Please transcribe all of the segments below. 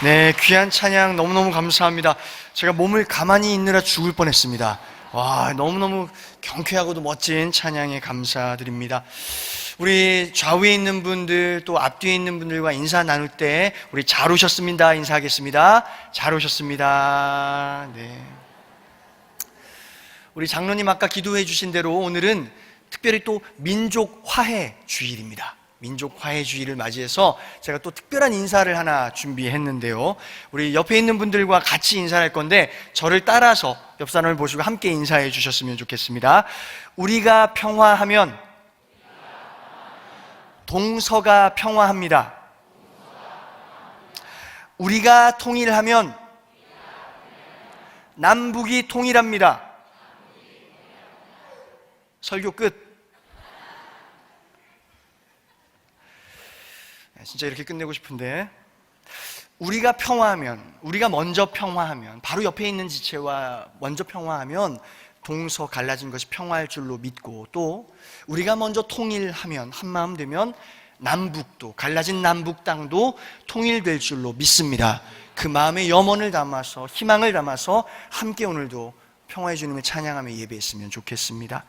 네, 귀한 찬양 너무너무 감사합니다. 제가 몸을 가만히 있느라 죽을 뻔했습니다. 와, 너무너무 경쾌하고도 멋진 찬양에 감사드립니다. 우리 좌우에 있는 분들 또 앞뒤에 있는 분들과 인사 나눌 때 우리 잘 오셨습니다 인사하겠습니다. 잘 오셨습니다. 네. 우리 장로님 아까 기도해 주신 대로 오늘은 특별히 또 민족 화해 주일입니다. 민족 화해 주일을 맞이해서 제가 또 특별한 인사를 하나 준비했는데요. 우리 옆에 있는 분들과 같이 인사를 할 건데 저를 따라서 옆 사람을 보시고 함께 인사해 주셨으면 좋겠습니다. 우리가 평화하면 동서가 평화합니다. 우리가 통일하면 남북이 통일합니다. 설교 끝. 진짜 이렇게 끝내고 싶은데, 우리가 평화하면, 우리가 먼저 평화하면, 바로 옆에 있는 지체와 먼저 평화하면 동서 갈라진 것이 평화할 줄로 믿고, 또 우리가 먼저 통일하면, 한마음 되면 남북도, 갈라진 남북 땅도 통일될 줄로 믿습니다. 그 마음에 염원을 담아서, 희망을 담아서 함께 오늘도 평화의 주님을 찬양하며 예배했으면 좋겠습니다.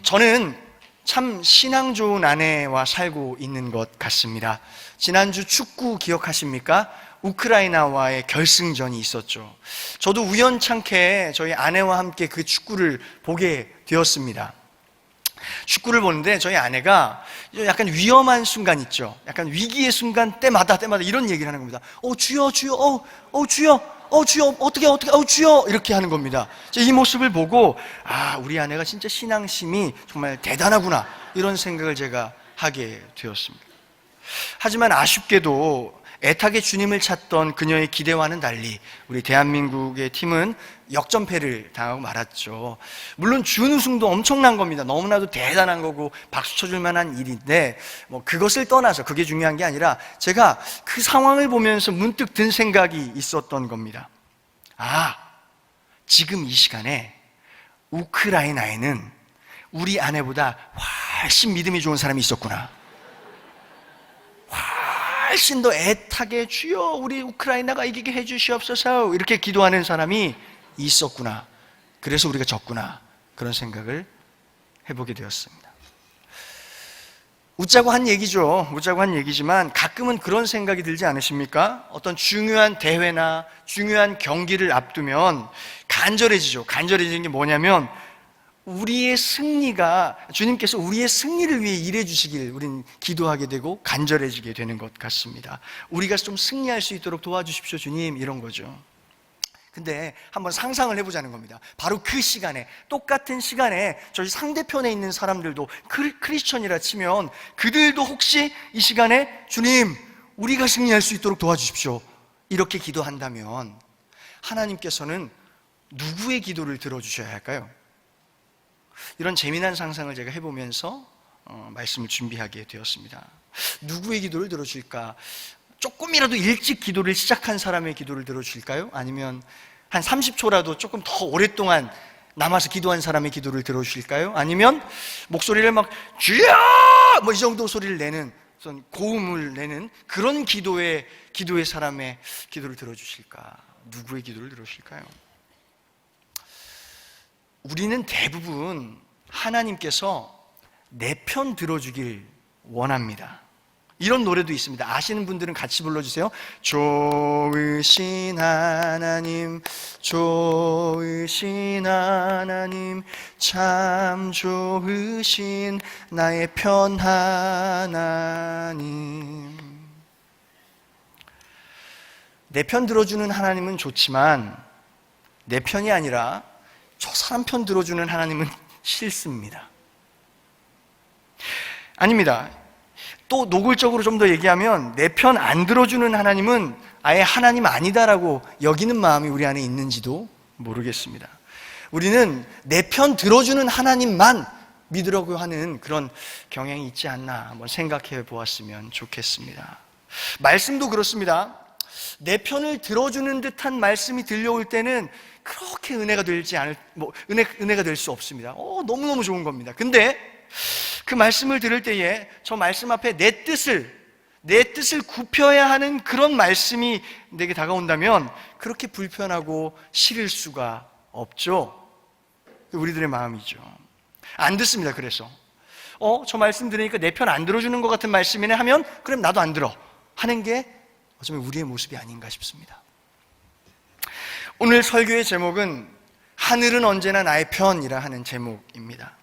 저는 참 신앙 좋은 아내와 살고 있는 것 같습니다. 지난주 축구 기억하십니까? 우크라이나와의 결승전이 있었죠. 저도 우연찮게 저희 아내와 함께 그 축구를 보게 되었습니다. 축구를 보는데 저희 아내가 약간 위험한 순간 있죠. 약간 위기의 순간 때마다 이런 얘기를 하는 겁니다. 주여, 주여, 주여, 주여, 어떻게, 주여, 이렇게 하는 겁니다. 이 모습을 보고, 우리 아내가 진짜 신앙심이 정말 대단하구나, 이런 생각을 제가 하게 되었습니다. 하지만 아쉽게도 애타게 주님을 찾던 그녀의 기대와는 달리 우리 대한민국의 팀은 역전패를 당하고 말았죠. 물론 준우승도 엄청난 겁니다. 너무나도 대단한 거고 박수 쳐줄 만한 일인데, 그것을 떠나서 그게 중요한 게 아니라 제가 그 상황을 보면서 문득 든 생각이 있었던 겁니다. 지금 이 시간에 우크라이나에는 우리 아내보다 훨씬 믿음이 좋은 사람이 있었구나. 훨씬 더 애타게 주여 우리 우크라이나가 이기게 해주시옵소서 이렇게 기도하는 사람이 있었구나. 그래서 우리가 졌구나, 그런 생각을 해보게 되었습니다. 웃자고 한 얘기지만 가끔은 그런 생각이 들지 않으십니까? 어떤 중요한 대회나 중요한 경기를 앞두면 간절해지죠. 간절해지는 게 뭐냐면, 우리의 승리가, 주님께서 우리의 승리를 위해 일해 주시길 우리는 기도하게 되고 간절해지게 되는 것 같습니다. 우리가 좀 승리할 수 있도록 도와주십시오 주님, 이런 거죠. 근데 한번 상상을 해보자는 겁니다. 바로 그 시간에, 똑같은 시간에 저희 상대편에 있는 사람들도 크리스천이라 치면 그들도 혹시 이 시간에 주님 우리가 승리할 수 있도록 도와주십시오 이렇게 기도한다면 하나님께서는 누구의 기도를 들어주셔야 할까요? 이런 재미난 상상을 제가 해보면서 말씀을 준비하게 되었습니다. 누구의 기도를 들어주실까? 조금이라도 일찍 기도를 시작한 사람의 기도를 들어주실까요? 아니면 한 30초라도 조금 더 오랫동안 남아서 기도한 사람의 기도를 들어주실까요? 아니면 목소리를 막 주여! 이 정도 소리를 내는, 고음을 내는 그런 기도의 사람의 기도를 들어주실까? 누구의 기도를 들어주실까요? 우리는 대부분 하나님께서 내 편 들어주길 원합니다. 이런 노래도 있습니다. 아시는 분들은 같이 불러주세요. 좋으신 하나님, 좋으신 하나님, 참 좋으신 나의 편 하나님. 내 편 들어주는 하나님은 좋지만 내 편이 아니라 저 사람 편 들어주는 하나님은 싫습니다. 아닙니다. 또 노골적으로 좀 더 얘기하면 내 편 안 들어주는 하나님은 아예 하나님 아니다라고 여기는 마음이 우리 안에 있는지도 모르겠습니다. 우리는 내 편 들어주는 하나님만 믿으려고 하는 그런 경향이 있지 않나 한번 생각해 보았으면 좋겠습니다. 말씀도 그렇습니다. 내 편을 들어주는 듯한 말씀이 들려올 때는 그렇게 은혜가 될 수 없습니다. 너무너무 좋은 겁니다. 근데 그 말씀을 들을 때에 저 말씀 앞에 내 뜻을 내 뜻을 굽혀야 하는 그런 말씀이 내게 다가온다면 그렇게 불편하고 싫을 수가 없죠. 우리들의 마음이죠. 안 듣습니다. 그래서 저 말씀 들으니까 내 편 안 들어주는 것 같은 말씀이네 하면 그럼 나도 안 들어 하는 게 어쩌면 우리의 모습이 아닌가 싶습니다. 오늘 설교의 제목은 하늘은 언제나 나의 편이라 하는 제목입니다.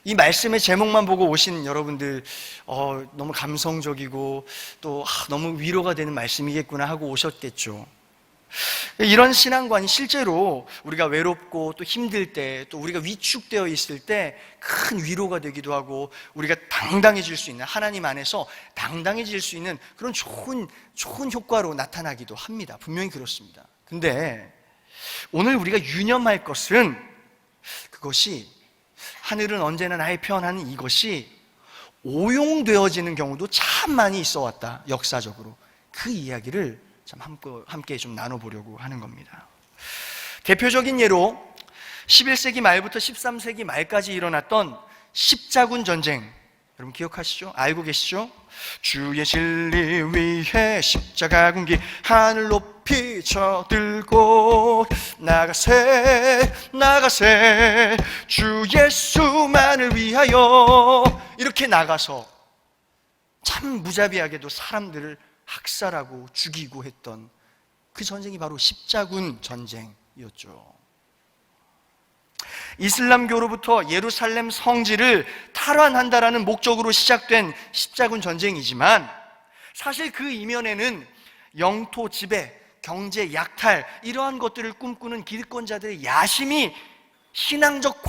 이 말씀의 제목만 보고 오신 여러분들 너무 감성적이고 또 너무 위로가 되는 말씀이겠구나 하고 오셨겠죠. 이런 신앙관이 실제로 우리가 외롭고 또 힘들 때, 또 우리가 위축되어 있을 때 큰 위로가 되기도 하고 우리가 당당해질 수 있는, 하나님 안에서 당당해질 수 있는 그런 좋은 효과로 나타나기도 합니다. 분명히 그렇습니다. 근데 오늘 우리가 유념할 것은 그것이 하늘은 언제나 나의 편하는 이것이 오용되어지는 경우도 참 많이 있어 왔다. 역사적으로 그 이야기를 참 함께 좀 나눠보려고 하는 겁니다. 대표적인 예로 11세기 말부터 13세기 말까지 일어났던 십자군 전쟁, 여러분 기억하시죠? 알고 계시죠? 주의 진리 위해 십자가 군기 하늘 높이 쳐들고 나가세 주 예수만을 위하여, 이렇게 나가서 참 무자비하게도 사람들을 학살하고 죽이고 했던 그 전쟁이 바로 십자군 전쟁이었죠. 이슬람교로부터 예루살렘 성지를 탈환한다라는 목적으로 시작된 십자군 전쟁이지만 사실 그 이면에는 영토 지배, 경제 약탈, 이러한 것들을 꿈꾸는 기득권자들의 야심이 신앙적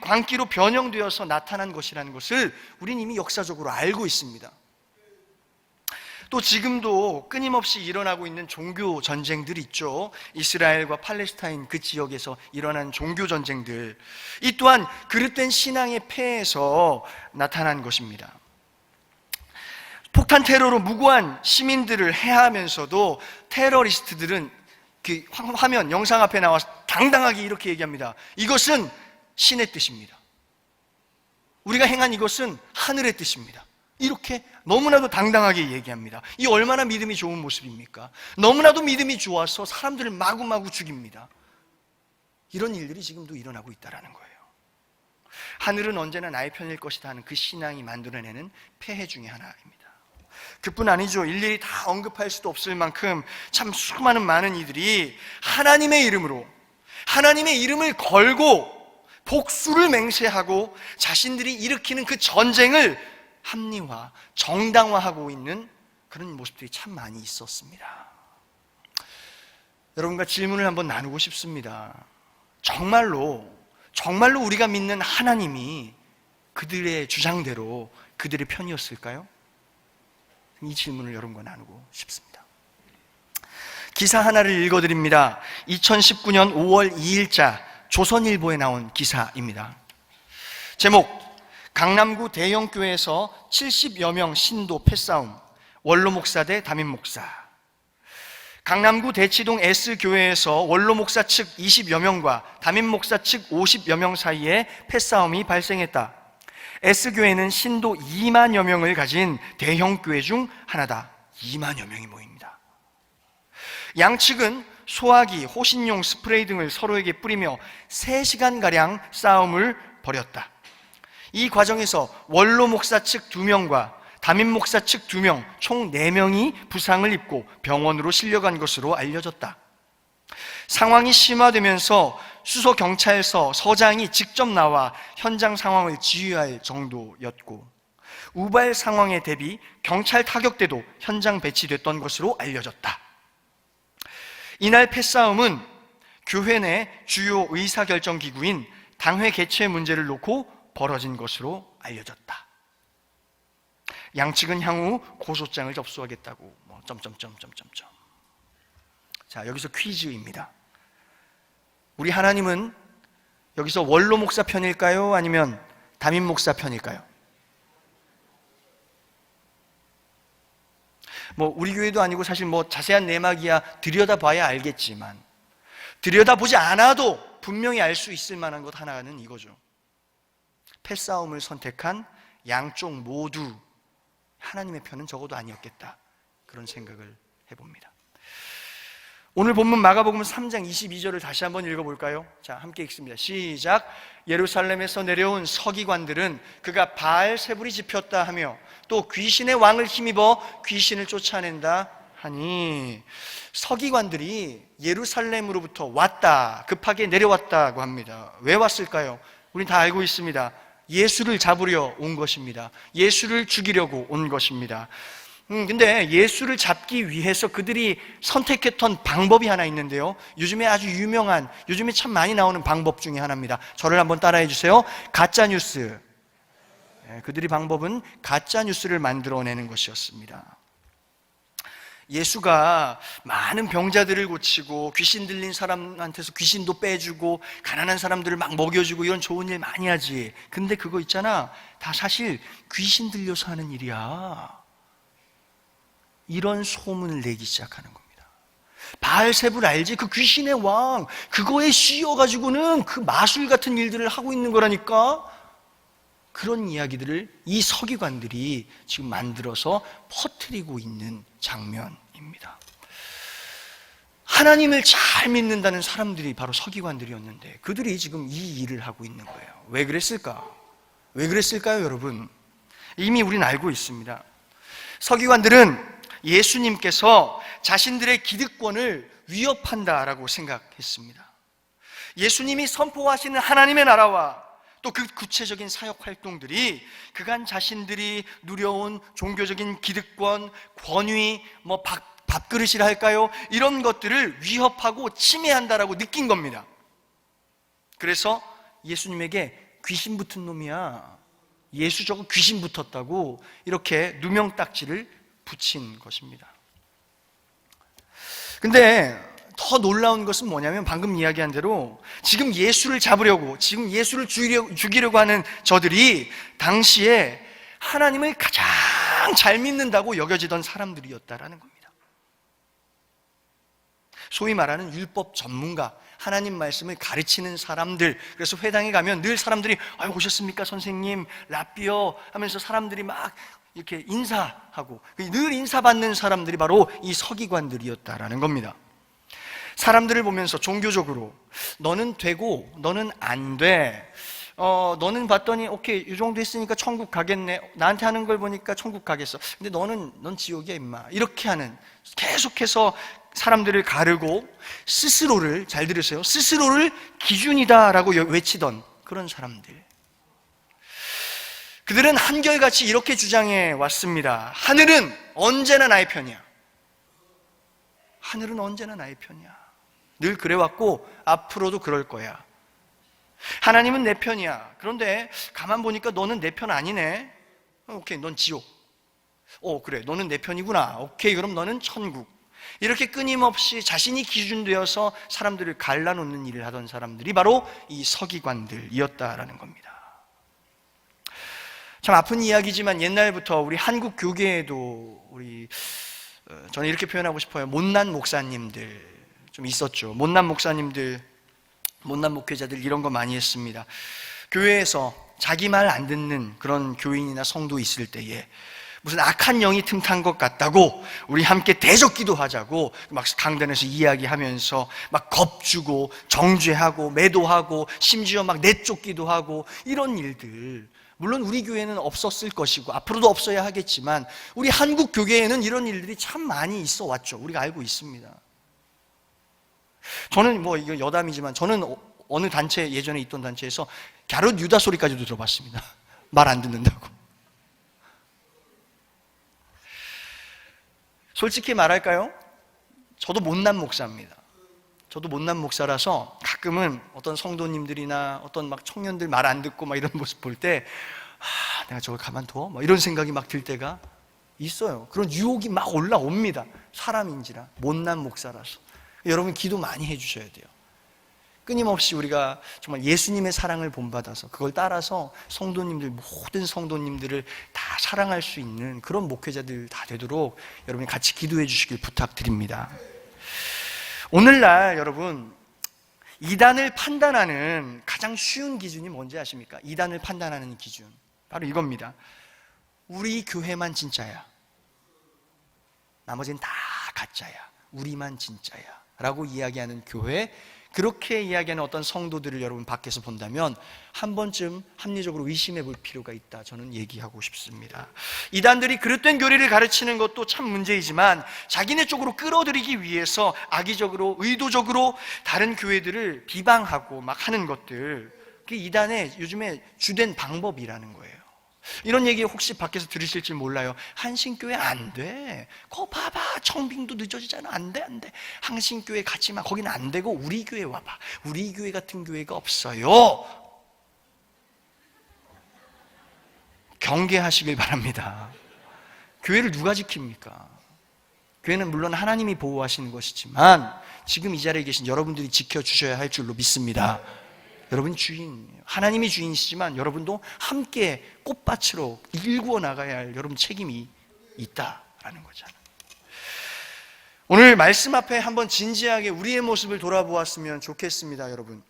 광기로 변형되어서 나타난 것이라는 것을 우리는 이미 역사적으로 알고 있습니다. 또 지금도 끊임없이 일어나고 있는 종교 전쟁들 있죠. 이스라엘과 팔레스타인 그 지역에서 일어난 종교 전쟁들, 이 또한 그릇된 신앙의 폐해에서 나타난 것입니다. 폭탄 테러로 무고한 시민들을 해하면서도 테러리스트들은 그 화면, 영상 앞에 나와서 당당하게 이렇게 얘기합니다. 이것은 신의 뜻입니다. 우리가 행한 이것은 하늘의 뜻입니다. 이렇게 너무나도 당당하게 얘기합니다. 이 얼마나 믿음이 좋은 모습입니까? 너무나도 믿음이 좋아서 사람들을 마구마구 죽입니다. 이런 일들이 지금도 일어나고 있다는 거예요. 하늘은 언제나 나의 편일 것이다 하는 그 신앙이 만들어내는 폐해 중에 하나입니다. 그뿐 아니죠. 일일이 다 언급할 수도 없을 만큼 참 수많은 많은 이들이 하나님의 이름으로, 하나님의 이름을 걸고 복수를 맹세하고 자신들이 일으키는 그 전쟁을 합리화, 정당화하고 있는 그런 모습들이 참 많이 있었습니다. 여러분과 질문을 한번 나누고 싶습니다. 정말로 우리가 믿는 하나님이 그들의 주장대로 그들의 편이었을까요? 이 질문을 여러분과 나누고 싶습니다. 기사 하나를 읽어드립니다. 2019년 5월 2일자 조선일보에 나온 기사입니다. 제목: 강남구 대형교회에서 70여 명 신도 패싸움, 원로 목사 대 담임 목사. 강남구 대치동 S교회에서 원로 목사 측 20여 명과 담임 목사 측 50여 명 사이에 패싸움이 발생했다. S교회는 신도 2만여 명을 가진 대형교회 중 하나다. 2만여 명이 모입니다. 양측은 소화기, 호신용 스프레이 등을 서로에게 뿌리며 3시간가량 싸움을 벌였다. 이 과정에서 원로 목사 측 2명과 담임 목사 측 2명, 총 4명이 부상을 입고 병원으로 실려간 것으로 알려졌다. 상황이 심화되면서 수서경찰서 서장이 직접 나와 현장 상황을 지휘할 정도였고, 우발 상황에 대비 경찰 타격대도 현장 배치됐던 것으로 알려졌다. 이날 패싸움은 교회 내 주요 의사결정기구인 당회 개최 문제를 놓고 벌어진 것으로 알려졌다. 양측은 향후 고소장을 접수하겠다고 자, 여기서 퀴즈입니다. 우리 하나님은 여기서 원로 목사 편일까요? 아니면 담임 목사 편일까요? 우리 교회도 아니고 사실 자세한 내막이야 들여다봐야 알겠지만, 들여다보지 않아도 분명히 알 수 있을 만한 것 하나는 이거죠. 패싸움을 선택한 양쪽 모두 하나님의 편은 적어도 아니었겠다, 그런 생각을 해봅니다. 오늘 본문 마가복음 3장 22절을 다시 한번 읽어볼까요? 자, 함께 읽습니다. 시작. 예루살렘에서 내려온 서기관들은 그가 바알세불이 집혔다 하며 또 귀신의 왕을 힘입어 귀신을 쫓아낸다 하니, 서기관들이 예루살렘으로부터 왔다, 급하게 내려왔다고 합니다. 왜 왔을까요? 우린 다 알고 있습니다. 예수를 잡으려 온 것입니다. 예수를 죽이려고 온 것입니다. 근데 예수를 잡기 위해서 그들이 선택했던 방법이 하나 있는데요, 요즘에 아주 유명한, 요즘에 참 많이 나오는 방법 중에 하나입니다. 저를 한번 따라해 주세요. 가짜뉴스. 그들의 방법은 가짜뉴스를 만들어내는 것이었습니다. 예수가 많은 병자들을 고치고 귀신 들린 사람한테서 귀신도 빼주고 가난한 사람들을 막 먹여주고 이런 좋은 일 많이 하지. 근데 그거 있잖아, 다 사실 귀신 들려서 하는 일이야, 이런 소문을 내기 시작하는 겁니다. 바알세불 알지? 그 귀신의 왕, 그거에 씌여가지고는 그 마술 같은 일들을 하고 있는 거라니까. 그런 이야기들을 이 서기관들이 지금 만들어서 퍼뜨리고 있는 장면입니다. 하나님을 잘 믿는다는 사람들이 바로 서기관들이었는데 그들이 지금 이 일을 하고 있는 거예요. 왜 그랬을까? 왜 그랬을까요, 여러분? 이미 우린 알고 있습니다. 서기관들은 예수님께서 자신들의 기득권을 위협한다라고 생각했습니다. 예수님이 선포하시는 하나님의 나라와 또 그 구체적인 사역 활동들이 그간 자신들이 누려온 종교적인 기득권, 권위, 밥그릇이라 할까요? 이런 것들을 위협하고 침해한다라고 느낀 겁니다. 그래서 예수님에게 귀신 붙은 놈이야, 예수 저거 귀신 붙었다고 이렇게 누명딱지를 붙인 것입니다. 근데 더 놀라운 것은 뭐냐면 방금 이야기한 대로 지금 예수를 잡으려고, 지금 예수를 죽이려고 하는 저들이 당시에 하나님을 가장 잘 믿는다고 여겨지던 사람들이었다라는 겁니다. 소위 말하는 율법 전문가, 하나님 말씀을 가르치는 사람들. 그래서 회당에 가면 늘 사람들이 오셨습니까 선생님, 라삐어 하면서 사람들이 막 이렇게 인사하고 늘 인사받는 사람들이 바로 이 서기관들이었다라는 겁니다. 사람들을 보면서 종교적으로 너는 되고 너는 안 돼, 너는 봤더니 오케이 이 정도 했으니까 천국 가겠네, 나한테 하는 걸 보니까 천국 가겠어, 근데 넌 지옥이야 임마, 이렇게 하는, 계속해서 사람들을 가르고 스스로를, 잘 들으세요, 스스로를 기준이다라고 외치던 그런 사람들. 그들은 한결같이 이렇게 주장해 왔습니다. 하늘은 언제나 나의 편이야. 하늘은 언제나 나의 편이야. 늘 그래왔고 앞으로도 그럴 거야. 하나님은 내 편이야. 그런데 가만 보니까 너는 내 편 아니네. 오케이, 넌 지옥. 그래, 너는 내 편이구나. 오케이, 그럼 너는 천국. 이렇게 끊임없이 자신이 기준되어서 사람들을 갈라놓는 일을 하던 사람들이 바로 이 서기관들이었다라는 겁니다. 참 아픈 이야기지만 옛날부터 우리 한국 교계에도 저는 이렇게 표현하고 싶어요. 못난 목사님들 좀 있었죠. 못난 목사님들, 못난 목회자들 이런 거 많이 했습니다. 교회에서 자기 말 안 듣는 그런 교인이나 성도 있을 때에 무슨 악한 영이 틈탄 것 같다고 우리 함께 대적기도 하자고 막 강단에서 이야기하면서 막 겁주고 정죄하고 매도하고 심지어 막 내쫓기도 하고, 이런 일들 물론 우리 교회는 없었을 것이고 앞으로도 없어야 하겠지만 우리 한국 교계에는 이런 일들이 참 많이 있어 왔죠. 우리가 알고 있습니다. 저는 이거 여담이지만 저는 어느 단체, 예전에 있던 단체에서 갸룻 유다 소리까지도 들어봤습니다. 말 안 듣는다고. 솔직히 말할까요? 저도 못난 목사입니다. 저도 못난 목사라서 가끔은 어떤 성도님들이나 어떤 막 청년들 말 안 듣고 막 이런 모습 볼 때 내가 저걸 가만둬? 막 이런 생각이 막 들 때가 있어요. 그런 유혹이 막 올라옵니다. 사람인지라, 못난 목사라서. 여러분 기도 많이 해주셔야 돼요. 끊임없이 우리가 정말 예수님의 사랑을 본받아서 그걸 따라서 성도님들, 모든 성도님들을 다 사랑할 수 있는 그런 목회자들 다 되도록 여러분이 같이 기도해 주시길 부탁드립니다. 오늘날 여러분, 이단을 판단하는 가장 쉬운 기준이 뭔지 아십니까? 이단을 판단하는 기준 바로 이겁니다. 우리 교회만 진짜야, 나머지는 다 가짜야, 우리만 진짜야 라고 이야기하는 교회, 그렇게 이야기하는 어떤 성도들을 여러분 밖에서 본다면 한 번쯤 합리적으로 의심해 볼 필요가 있다, 저는 얘기하고 싶습니다. 이단들이 그릇된 교리를 가르치는 것도 참 문제이지만 자기네 쪽으로 끌어들이기 위해서 악의적으로, 의도적으로 다른 교회들을 비방하고 막 하는 것들, 그게 이단의 요즘에 주된 방법이라는 거예요. 이런 얘기 혹시 밖에서 들으실지 몰라요. 한신교회 안 돼, 거 봐봐, 청빙도 늦어지잖아, 안 돼, 안 돼. 한신교회 가지 마, 거기는 안 되고 우리 교회 와봐, 우리 교회 같은 교회가 없어요. 경계하시길 바랍니다. 교회를 누가 지킵니까? 교회는 물론 하나님이 보호하시는 것이지만 지금 이 자리에 계신 여러분들이 지켜주셔야 할 줄로 믿습니다. 여러분 주인이에요. 하나님이 주인이시지만 여러분도 함께 꽃밭으로 일구어 나가야 할 여러분 책임이 있다라는 거잖아요. 오늘 말씀 앞에 한번 진지하게 우리의 모습을 돌아보았으면 좋겠습니다. 여러분,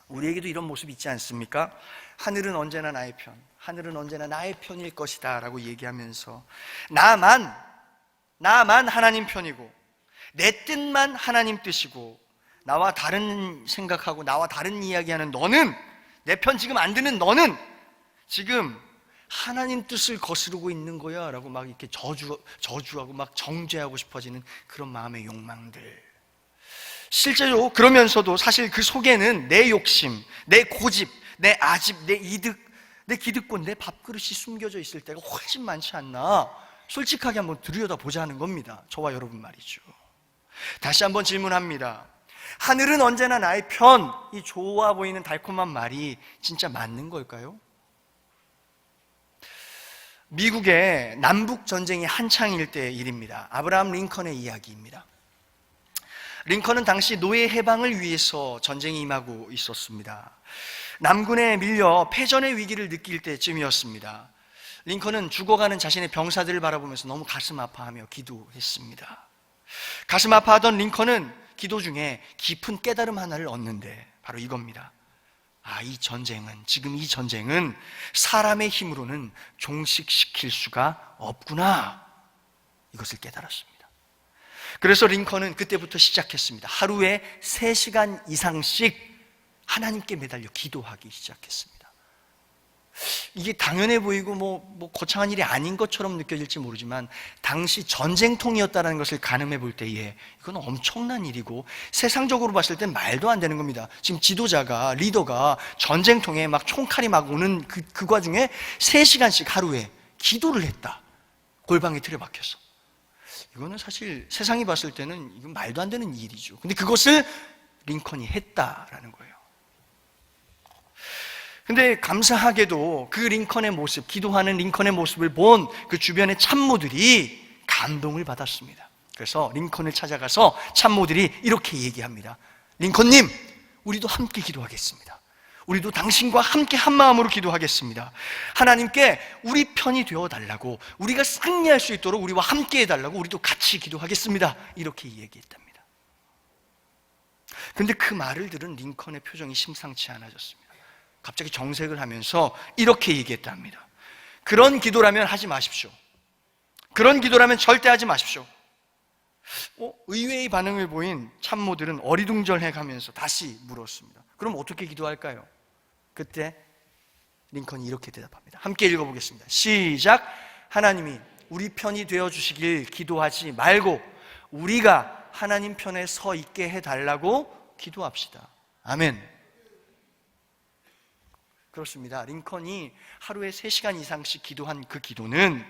우리에게도 이런 모습이 있지 않습니까? 하늘은 언제나 나의 편, 하늘은 언제나 나의 편일 것이다 라고 얘기하면서 나만 하나님 편이고 내 뜻만 하나님 뜻이고 나와 다른 생각하고 나와 다른 이야기하는 너는, 내 편 지금 안 드는 너는 지금 하나님 뜻을 거스르고 있는 거야 라고 막 이렇게 저주하고 막 정죄하고 싶어지는 그런 마음의 욕망들, 실제로 그러면서도 사실 그 속에는 내 욕심, 내 고집, 내 아집, 내 이득, 내 기득권, 내 밥그릇이 숨겨져 있을 때가 훨씬 많지 않나, 솔직하게 한번 들여다보자는 겁니다. 저와 여러분 말이죠. 다시 한번 질문합니다. 하늘은 언제나 나의 편, 이 좋아 보이는 달콤한 말이 진짜 맞는 걸까요? 미국의 남북 전쟁이 한창일 때의 일입니다. 아브라함 링컨의 이야기입니다. 링컨은 당시 노예 해방을 위해서 전쟁에 임하고 있었습니다. 남군에 밀려 패전의 위기를 느낄 때쯤이었습니다. 링컨은 죽어가는 자신의 병사들을 바라보면서 너무 가슴 아파하며 기도했습니다. 가슴 아파하던 링컨은 기도 중에 깊은 깨달음 하나를 얻는데 바로 이겁니다. 지금 이 전쟁은 사람의 힘으로는 종식시킬 수가 없구나, 이것을 깨달았습니다. 그래서 링컨은 그때부터 시작했습니다. 하루에 3시간 이상씩 하나님께 매달려 기도하기 시작했습니다. 이게 당연해 보이고 뭐 거창한 일이 아닌 것처럼 느껴질지 모르지만 당시 전쟁통이었다는 것을 가늠해 볼 때에 이건 엄청난 일이고 세상적으로 봤을 땐 말도 안 되는 겁니다. 지금 지도자가, 리더가 전쟁통에 막 총칼이 막 오는 그 과중에 3시간씩 하루에 기도를 했다, 골방에 틀어박혀서. 이거는 사실 세상이 봤을 때는 이건 말도 안 되는 일이죠. 근데 그것을 링컨이 했다라는 거예요. 근데 감사하게도 그 링컨의 모습, 기도하는 링컨의 모습을 본 그 주변의 참모들이 감동을 받았습니다. 그래서 링컨을 찾아가서 참모들이 이렇게 얘기합니다. 링컨님, 우리도 함께 기도하겠습니다. 우리도 당신과 함께 한 마음으로 기도하겠습니다. 하나님께 우리 편이 되어달라고, 우리가 승리할 수 있도록 우리와 함께 해달라고 우리도 같이 기도하겠습니다. 이렇게 얘기했답니다. 근데 그 말을 들은 링컨의 표정이 심상치 않아졌습니다. 갑자기 정색을 하면서 이렇게 얘기했답니다. 그런 기도라면 하지 마십시오. 그런 기도라면 절대 하지 마십시오. 의외의 반응을 보인 참모들은 어리둥절해 가면서 다시 물었습니다. 그럼 어떻게 기도할까요? 그때 링컨이 이렇게 대답합니다. 함께 읽어보겠습니다. 시작. 하나님이 우리 편이 되어주시길 기도하지 말고 우리가 하나님 편에 서 있게 해달라고 기도합시다. 아멘. 그렇습니다. 링컨이 하루에 3시간 이상씩 기도한 그 기도는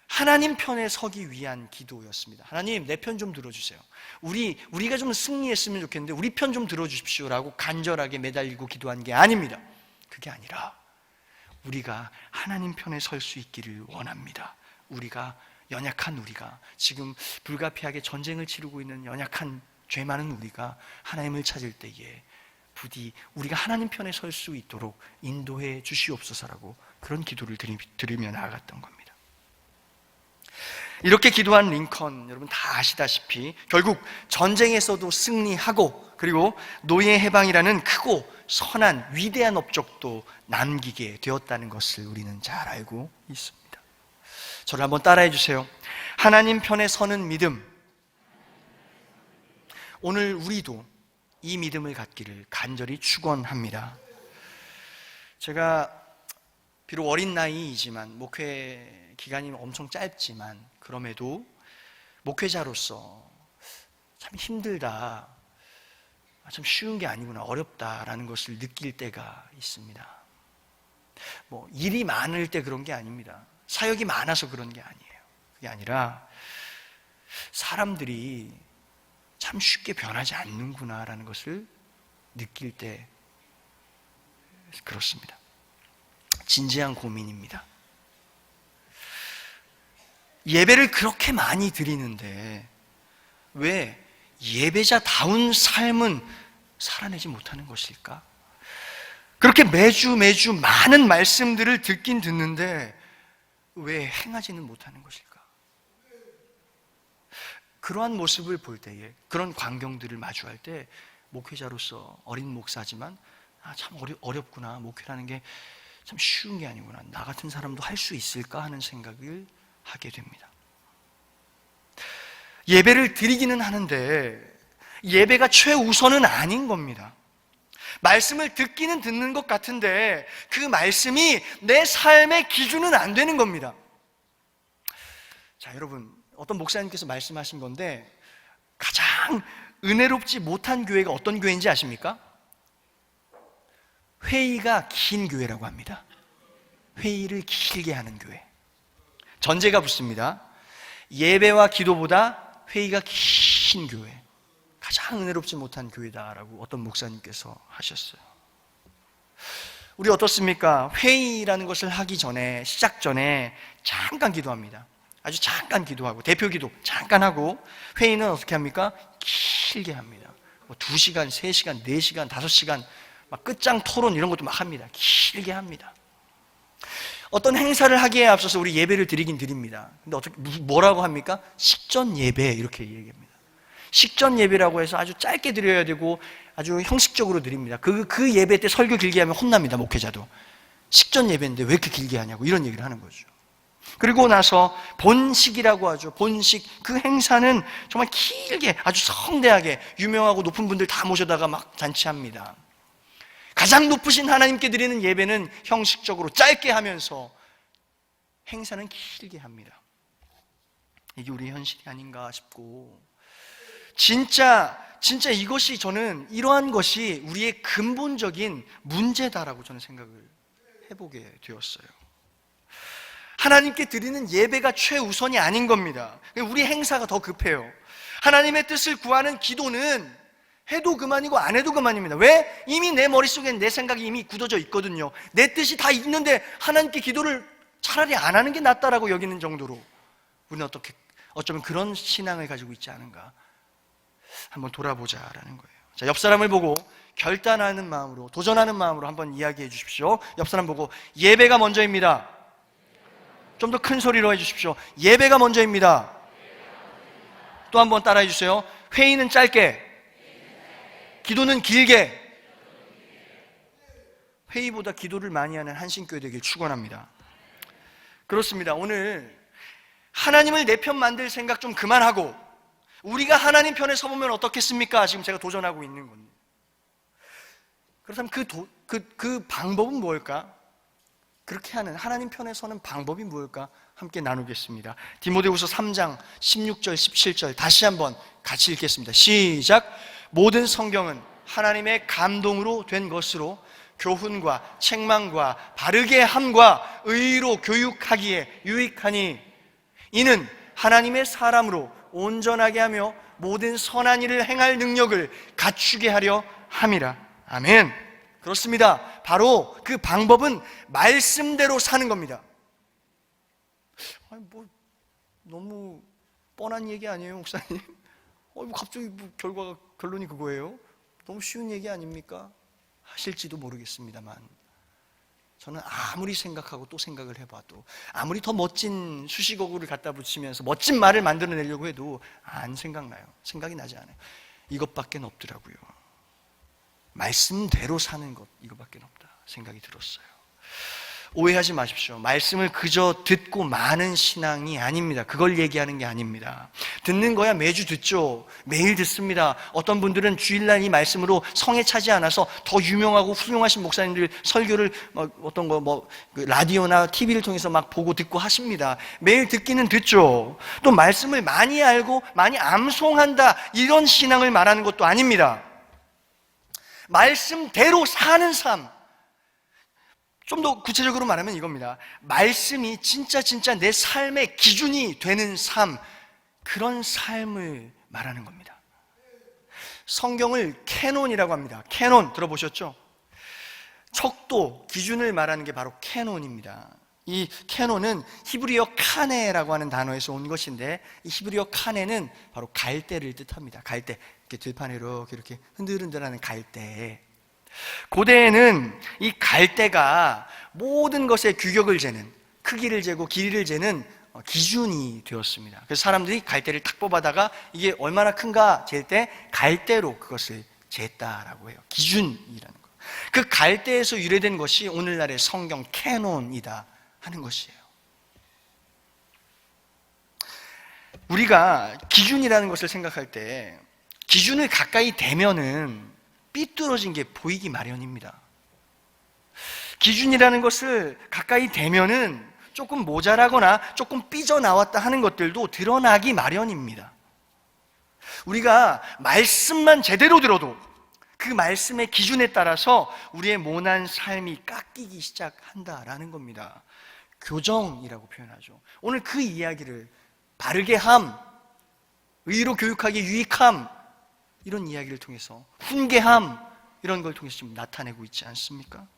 하나님 편에 서기 위한 기도였습니다. 하나님, 내 편 좀 들어주세요. 우리가 좀 승리했으면 좋겠는데 우리 편 좀 들어주십시오 라고 간절하게 매달리고 기도한 게 아닙니다. 그게 아니라 우리가 하나님 편에 설 수 있기를 원합니다. 연약한 우리가, 지금 불가피하게 전쟁을 치르고 있는 연약한 죄 많은 우리가 하나님을 찾을 때에 부디 우리가 하나님 편에 설 수 있도록 인도해 주시옵소서라고 그런 기도를 드리며 나아갔던 겁니다. 이렇게 기도한 링컨, 여러분 다 아시다시피 결국 전쟁에서도 승리하고 그리고 노예 해방이라는 크고 선한 위대한 업적도 남기게 되었다는 것을 우리는 잘 알고 있습니다. 저를 한번 따라해 주세요. 하나님 편에 서는 믿음. 오늘 우리도 이 믿음을 갖기를 간절히 축원합니다. 제가 비록 어린 나이이지만 목회 기간이 엄청 짧지만 그럼에도 목회자로서 참 힘들다, 참 쉬운 게 아니구나, 어렵다라는 것을 느낄 때가 있습니다. 일이 많을 때 그런 게 아닙니다. 사역이 많아서 그런 게 아니에요. 그게 아니라 사람들이 참 쉽게 변하지 않는구나라는 것을 느낄 때 그렇습니다. 진지한 고민입니다. 예배를 그렇게 많이 드리는데 왜 예배자다운 삶은 살아내지 못하는 것일까? 그렇게 매주 많은 말씀들을 듣긴 듣는데 왜 행하지는 못하는 것일까? 그러한 모습을 볼 때에, 그런 광경들을 마주할 때 목회자로서 어린 목사지만 참 어렵구나, 목회라는 게 참 쉬운 게 아니구나, 나 같은 사람도 할 수 있을까 하는 생각을 하게 됩니다. 예배를 드리기는 하는데 예배가 최우선은 아닌 겁니다. 말씀을 듣기는 듣는 것 같은데 그 말씀이 내 삶의 기준은 안 되는 겁니다. 자, 여러분, 어떤 목사님께서 말씀하신 건데 가장 은혜롭지 못한 교회가 어떤 교회인지 아십니까? 회의가 긴 교회라고 합니다. 회의를 길게 하는 교회. 전제가 붙습니다. 예배와 기도보다 회의가 긴 교회, 가장 은혜롭지 못한 교회다라고 어떤 목사님께서 하셨어요. 우리 어떻습니까? 회의라는 것을 하기 전에, 시작 전에 잠깐 기도합니다. 아주 잠깐 기도하고, 대표 기도 잠깐 하고, 회의는 어떻게 합니까? 길게 합니다. 2시간, 3시간, 4시간, 5시간, 막 끝장 토론 이런 것도 막 합니다. 길게 합니다. 어떤 행사를 하기에 앞서서 우리 예배를 드리긴 드립니다. 근데 어떻게, 뭐라고 합니까? 식전 예배, 이렇게 얘기합니다. 식전 예배라고 해서 아주 짧게 드려야 되고 아주 형식적으로 드립니다. 그 예배 때 설교 길게 하면 혼납니다, 목회자도. 식전 예배인데 왜 이렇게 길게 하냐고 이런 얘기를 하는 거죠. 그리고 나서 본식이라고 하죠. 본식, 그 행사는 정말 길게, 아주 성대하게 유명하고 높은 분들 다 모셔다가 막 잔치합니다. 가장 높으신 하나님께 드리는 예배는 형식적으로 짧게 하면서 행사는 길게 합니다. 이게 우리의 현실이 아닌가 싶고, 진짜 이것이, 저는 이러한 것이 우리의 근본적인 문제다라고 저는 생각을 해보게 되었어요. 하나님께 드리는 예배가 최우선이 아닌 겁니다. 우리 행사가 더 급해요. 하나님의 뜻을 구하는 기도는 해도 그만이고 안 해도 그만입니다. 왜? 이미 내 머릿속엔 내 생각이 이미 굳어져 있거든요. 내 뜻이 다 있는데 하나님께 기도를 차라리 안 하는 게 낫다라고 여기는 정도로 우리는 어쩌면 그런 신앙을 가지고 있지 않은가 한번 돌아보자라는 거예요. 자, 옆 사람을 보고 결단하는 마음으로, 도전하는 마음으로 한번 이야기해 주십시오. 옆 사람 보고 예배가 먼저입니다. 좀 더 큰 소리로 해주십시오. 예배가 먼저입니다. 또 한번 따라해 주세요. 회의는 짧게, 기도는 길게. 회의보다 기도를 많이 하는 한신교회 되길 축원합니다. 그렇습니다. 오늘 하나님을 내 편 만들 생각 좀 그만하고 우리가 하나님 편에 서보면 어떻겠습니까? 지금 제가 도전하고 있는 겁니다. 그렇다면 그 방법은 뭘까? 그렇게 하는, 하나님 편에 서는 방법이 뭘까? 함께 나누겠습니다. 디모데후서 3장 16절 17절 다시 한번 같이 읽겠습니다. 시작. 모든 성경은 하나님의 감동으로 된 것으로 교훈과 책망과 바르게 함과 의로 교육하기에 유익하니 이는 하나님의 사람으로 온전하게 하며 모든 선한 일을 행할 능력을 갖추게 하려 함이라. 아멘. 그렇습니다. 바로 그 방법은 말씀대로 사는 겁니다. 아니, 너무 뻔한 얘기 아니에요, 목사님? 갑자기 결론이 그거예요? 너무 쉬운 얘기 아닙니까? 하실지도 모르겠습니다만 저는 아무리 생각하고 또 생각을 해봐도, 아무리 더 멋진 수식어구를 갖다 붙이면서 멋진 말을 만들어내려고 해도 안 생각나요. 생각이 나지 않아요. 이것밖에 없더라고요. 말씀대로 사는 것, 이것밖에 없다 생각이 들었어요. 오해하지 마십시오. 말씀을 그저 듣고 마는 신앙이 아닙니다. 그걸 얘기하는 게 아닙니다. 듣는 거야 매주 듣죠. 매일 듣습니다. 어떤 분들은 주일날 이 말씀으로 성에 차지 않아서 더 유명하고 훌륭하신 목사님들 설교를 어떤 거 라디오나 TV를 통해서 막 보고 듣고 하십니다. 매일 듣기는 듣죠. 또 말씀을 많이 알고 많이 암송한다, 이런 신앙을 말하는 것도 아닙니다. 말씀대로 사는 삶, 좀 더 구체적으로 말하면 이겁니다. 말씀이 진짜 내 삶의 기준이 되는 삶, 그런 삶을 말하는 겁니다. 성경을 캐논이라고 합니다. 캐논 들어보셨죠? 척도, 기준을 말하는 게 바로 캐논입니다. 이 캐논은 히브리어 카네라고 하는 단어에서 온 것인데, 이 히브리어 카네는 바로 갈대를 뜻합니다. 갈대, 이렇게 들판에 이렇게 흔들흔들하는 갈대. 고대에는 이 갈대가 모든 것의 규격을 재는, 크기를 재고 길이를 재는 기준이 되었습니다. 그래서 사람들이 갈대를 탁 뽑아다가 이게 얼마나 큰가 잴 때 갈대로 그것을 쟀다라고 해요. 기준이라는 거. 그 갈대에서 유래된 것이 오늘날의 성경 캐논이다 하는 것이에요. 우리가 기준이라는 것을 생각할 때 기준을 가까이 대면은 삐뚤어진 게 보이기 마련입니다. 기준이라는 것을 가까이 대면은 조금 모자라거나 조금 삐져나왔다 하는 것들도 드러나기 마련입니다. 우리가 말씀만 제대로 들어도 그 말씀의 기준에 따라서 우리의 모난 삶이 깎이기 시작한다라는 겁니다. 교정이라고 표현하죠. 오늘 그 이야기를 바르게 함, 의로 교육하기 유익함, 이런 이야기를 통해서 훈계함, 이런 걸 통해서 지금 나타내고 있지 않습니까?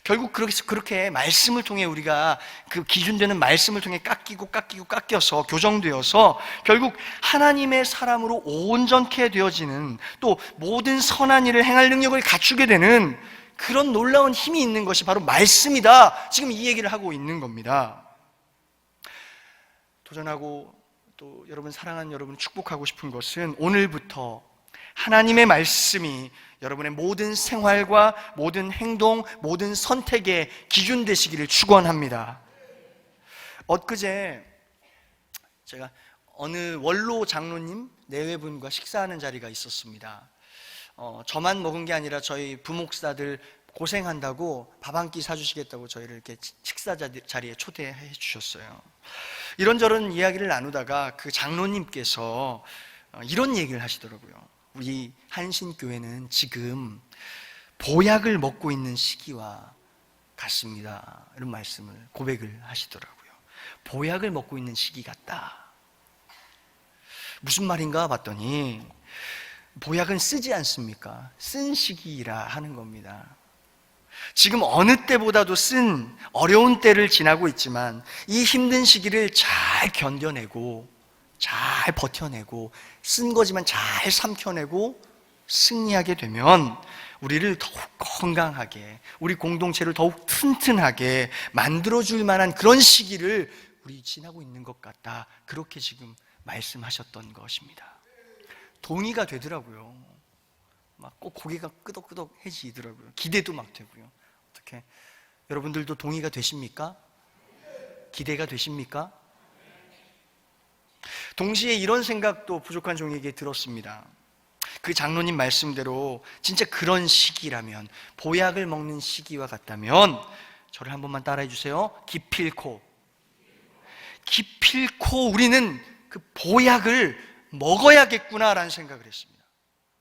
결국 그렇게 말씀을 통해 우리가 그 기준되는 말씀을 통해 깎여서 교정되어서 결국 하나님의 사람으로 온전케 되어지는, 또 모든 선한 일을 행할 능력을 갖추게 되는 그런 놀라운 힘이 있는 것이 바로 말씀이다. 지금 이 얘기를 하고 있는 겁니다. 도전하고 또 여러분, 사랑하는 여러분, 축복하고 싶은 것은 오늘부터 하나님의 말씀이 여러분의 모든 생활과 모든 행동, 모든 선택의 기준 되시기를 축원합니다. 엊그제 제가 어느 원로 장로님 내외분과 식사하는 자리가 있었습니다. 저만 먹은 게 아니라 저희 부목사들 고생한다고 밥 한 끼 사주시겠다고 저희를 이렇게 식사 자리에 초대해 주셨어요. 이런저런 이야기를 나누다가 그 장로님께서 이런 얘기를 하시더라고요. 우리 한신교회는 지금 보약을 먹고 있는 시기와 같습니다. 이런 말씀을, 고백을 하시더라고요. 보약을 먹고 있는 시기 같다. 무슨 말인가 봤더니 보약은 쓰지 않습니까? 쓴 시기라 하는 겁니다. 지금 어느 때보다도 쓴 어려운 때를 지나고 있지만 이 힘든 시기를 잘 견뎌내고 잘 버텨내고 쓴 거지만 잘 삼켜내고 승리하게 되면 우리를 더욱 건강하게, 우리 공동체를 더욱 튼튼하게 만들어줄 만한 그런 시기를 우리 지나고 있는 것 같다. 그렇게 지금 말씀하셨던 것입니다. 동의가 되더라고요. 막 꼭 고개가 끄덕끄덕해지더라고요. 기대도 막 되고요. 어떻게 여러분들도 동의가 되십니까? 기대가 되십니까? 동시에 이런 생각도 부족한 종에게 들었습니다. 그 장로님 말씀대로 진짜 그런 시기라면, 보약을 먹는 시기와 같다면 저를 한 번만 따라해 주세요. 기필코 우리는 그 보약을 먹어야겠구나라는 생각을 했습니다.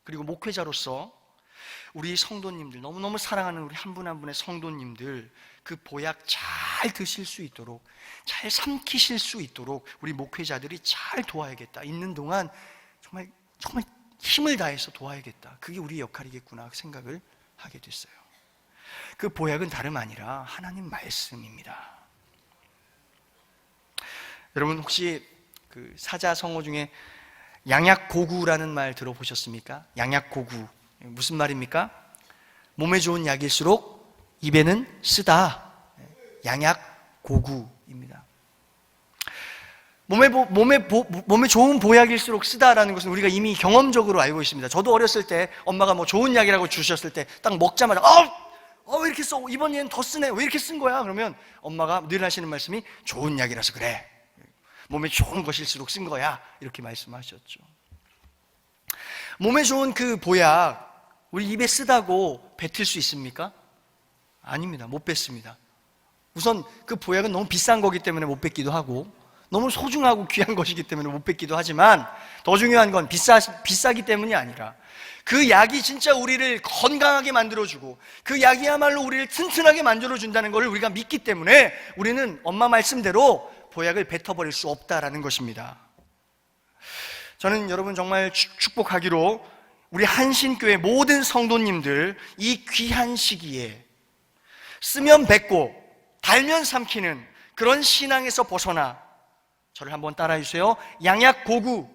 그리고 목회자로서 우리 성도님들, 너무너무 사랑하는 우리 한 분 한 분의 성도님들, 그 보약 잘 드실 수 있도록, 잘 삼키실 수 있도록 우리 목회자들이 잘 도와야겠다. 있는 동안 정말 힘을 다해서 도와야겠다. 그게 우리 역할이겠구나 생각을 하게 됐어요. 그 보약은 다름 아니라 하나님 말씀입니다. 여러분 혹시 그 사자성어 중에 양약고구라는 말 들어보셨습니까? 양약고구 무슨 말입니까? 몸에 좋은 약일수록 입에는 쓰다. 양약고구입니다. 몸에 좋은 보약일수록 쓰다라는 것은 우리가 이미 경험적으로 알고 있습니다. 저도 어렸을 때 엄마가 뭐 좋은 약이라고 주셨을 때 딱 먹자마자 왜 이렇게 써? 이번 얘는 더 쓰네. 왜 이렇게 쓴 거야? 그러면 엄마가 늘 하시는 말씀이 좋은 약이라서 그래. 몸에 좋은 것일수록 쓴 거야. 이렇게 말씀하셨죠. 몸에 좋은 그 보약, 우리 입에 쓰다고 뱉을 수 있습니까? 아닙니다. 못 뱉습니다. 우선 그 보약은 너무 비싼 거기 때문에 못 뱉기도 하고, 너무 소중하고 귀한 것이기 때문에 못 뱉기도 하지만, 더 중요한 건 비싸기 때문이 아니라 그 약이 진짜 우리를 건강하게 만들어주고 그 약이야말로 우리를 튼튼하게 만들어준다는 것을 우리가 믿기 때문에 우리는 엄마 말씀대로 보약을 뱉어버릴 수 없다라는 것입니다. 저는 여러분 정말 축복하기로 우리 한신교회 모든 성도님들 이 귀한 시기에 쓰면 뱉고 달면 삼키는 그런 신앙에서 벗어나, 저를 한번 따라해 주세요. 양약고구,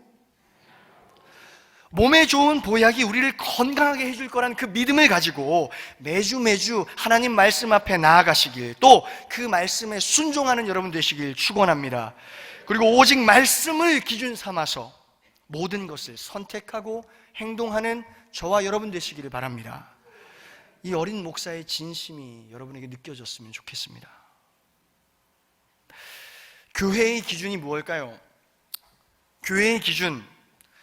몸에 좋은 보약이 우리를 건강하게 해줄 거라는 그 믿음을 가지고 매주 하나님 말씀 앞에 나아가시길, 또 그 말씀에 순종하는 여러분 되시길 축원합니다. 그리고 오직 말씀을 기준 삼아서 모든 것을 선택하고 행동하는 저와 여러분 되시기를 바랍니다. 이 어린 목사의 진심이 여러분에게 느껴졌으면 좋겠습니다. 교회의 기준이 무엇일까요? 교회의 기준,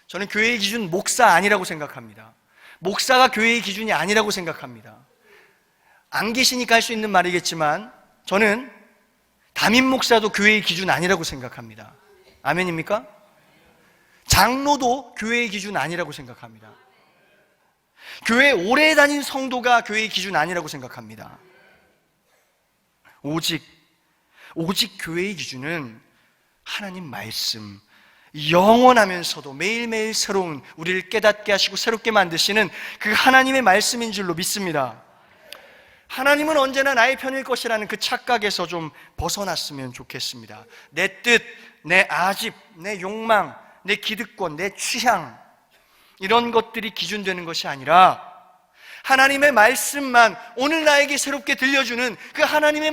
저는 교회의 기준 목사 아니라고 생각합니다. 목사가 교회의 기준이 아니라고 생각합니다. 안 계시니까 할 수 있는 말이겠지만 저는 담임 목사도 교회의 기준 아니라고 생각합니다. 아멘입니까? 장로도 교회의 기준 아니라고 생각합니다. 교회 오래 다닌 성도가 교회의 기준 아니라고 생각합니다. 오직 교회의 기준은 하나님 말씀, 영원하면서도 매일매일 새로운 우리를 깨닫게 하시고 새롭게 만드시는 그 하나님의 말씀인 줄로 믿습니다. 하나님은 언제나 나의 편일 것이라는 그 착각에서 좀 벗어났으면 좋겠습니다. 내 뜻, 내 아집, 내 욕망, 내 기득권, 내 취향, 이런 것들이 기준되는 것이 아니라 하나님의 말씀만, 오늘 나에게 새롭게 들려주는 그 하나님의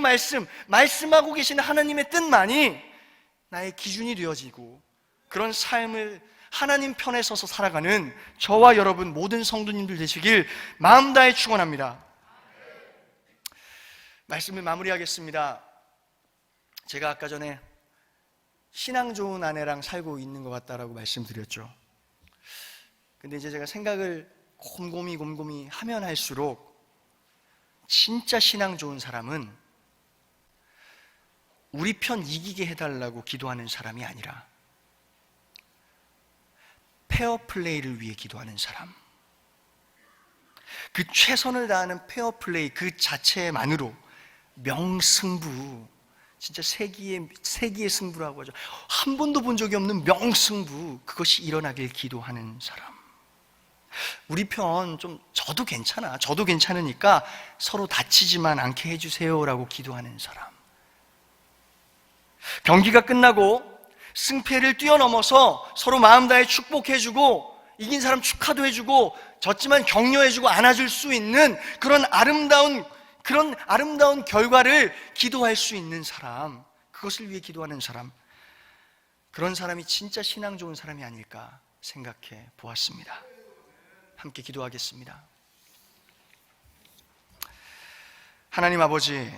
말씀하고 계시는 하나님의 뜻만이 나의 기준이 되어지고, 그런 삶을 하나님 편에 서서 살아가는 저와 여러분 모든 성도님들 되시길 마음 다해 축원합니다. 말씀을 마무리하겠습니다. 제가 아까 전에 신앙 좋은 아내랑 살고 있는 것 같다라고 말씀드렸죠. 근데 이제 제가 생각을 곰곰이 하면 할수록 진짜 신앙 좋은 사람은 우리 편 이기게 해달라고 기도하는 사람이 아니라 페어플레이를 위해 기도하는 사람, 그 최선을 다하는 페어플레이 그 자체만으로 명승부, 진짜 세기의 승부라고 하죠. 한 번도 본 적이 없는 명승부, 그것이 일어나길 기도하는 사람. 우리 편 좀 저도 괜찮으니까 서로 다치지만 않게 해주세요라고 기도하는 사람. 경기가 끝나고 승패를 뛰어넘어서 서로 마음 다해 축복해주고 이긴 사람 축하도 해주고 졌지만 격려해주고 안아줄 수 있는 그런 아름다운 결과를 기도할 수 있는 사람, 그것을 위해 기도하는 사람, 그런 사람이 진짜 신앙 좋은 사람이 아닐까 생각해 보았습니다. 함께 기도하겠습니다. 하나님 아버지,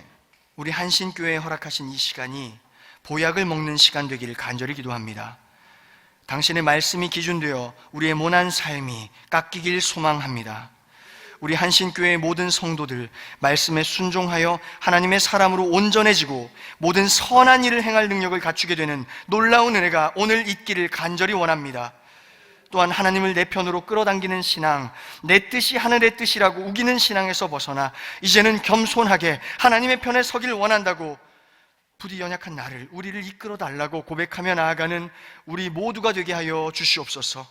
우리 한신교회에 허락하신 이 시간이 보약을 먹는 시간 되기를 간절히 기도합니다. 당신의 말씀이 기준되어 우리의 모난 삶이 깎이길 소망합니다. 우리 한신교회의 모든 성도들 말씀에 순종하여 하나님의 사람으로 온전해지고 모든 선한 일을 행할 능력을 갖추게 되는 놀라운 은혜가 오늘 있기를 간절히 원합니다. 또한 하나님을 내 편으로 끌어당기는 신앙, 내 뜻이 하늘의 뜻이라고 우기는 신앙에서 벗어나 이제는 겸손하게 하나님의 편에 서길 원한다고 부디 연약한 나를, 우리를 이끌어 달라고 고백하며 나아가는 우리 모두가 되게 하여 주시옵소서.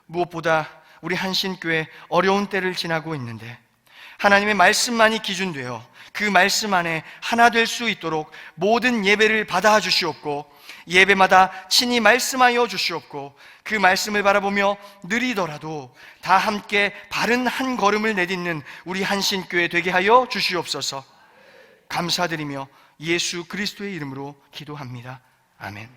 무엇보다 우리 한신교회 어려운 때를 지나고 있는데 하나님의 말씀만이 기준되어 그 말씀 안에 하나 될 수 있도록 모든 예배를 받아 주시옵고 예배마다 친히 말씀하여 주시옵고 그 말씀을 바라보며 느리더라도 다 함께 바른 한 걸음을 내딛는 우리 한신교회 되게 하여 주시옵소서. 감사드리며 예수 그리스도의 이름으로 기도합니다. 아멘.